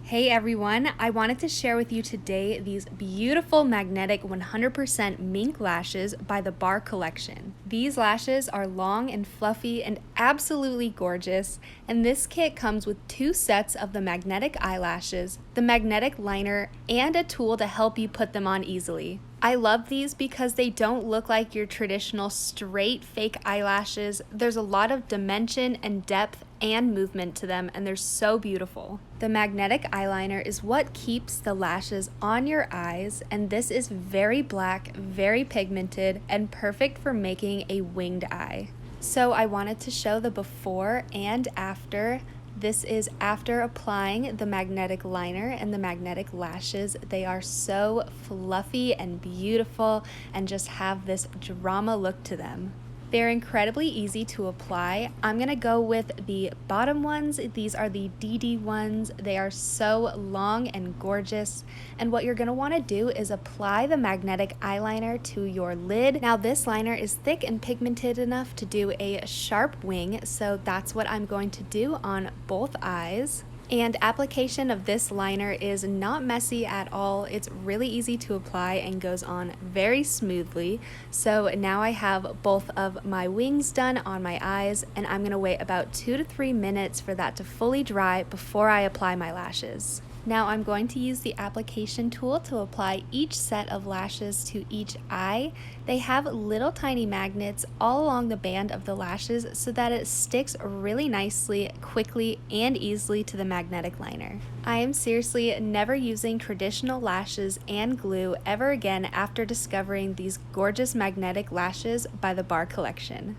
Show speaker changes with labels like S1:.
S1: Hey everyone, I wanted to share with you today these beautiful magnetic 100% mink lashes by the Bar Collection. These lashes are long and fluffy and absolutely gorgeous, and this kit comes with 2 sets of the magnetic eyelashes, the magnetic liner, and a tool to help you put them on easily. I love these because they don't look like your traditional straight fake eyelashes. There's a lot of dimension and depth and movement to them, and they're so beautiful. The magnetic eyeliner is what keeps the lashes on your eyes, and this is very black, very pigmented, and perfect for making a winged eye. So I wanted to show the before and after. This is after applying the magnetic liner and the magnetic lashes. They are so fluffy and beautiful and just have this drama look to them. They're incredibly easy to apply. I'm gonna go with the bottom ones. These are the DD ones. They are so long and gorgeous. And what you're gonna wanna do is apply the magnetic eyeliner to your lid. Now this liner is thick and pigmented enough to do a sharp wing, so that's what I'm going to do on both eyes. And application of this liner is not messy at all. It's really easy to apply and goes on very smoothly. So now I have both of my wings done on my eyes, and I'm gonna wait about 2 to 3 minutes for that to fully dry before I apply my lashes. Now I'm going to use the application tool to apply each set of lashes to each eye. They have little tiny magnets all along the band of the lashes so that it sticks really nicely, quickly, and easily to the magnetic liner. I am seriously never using traditional lashes and glue ever again after discovering these gorgeous magnetic lashes by the Bar Collection.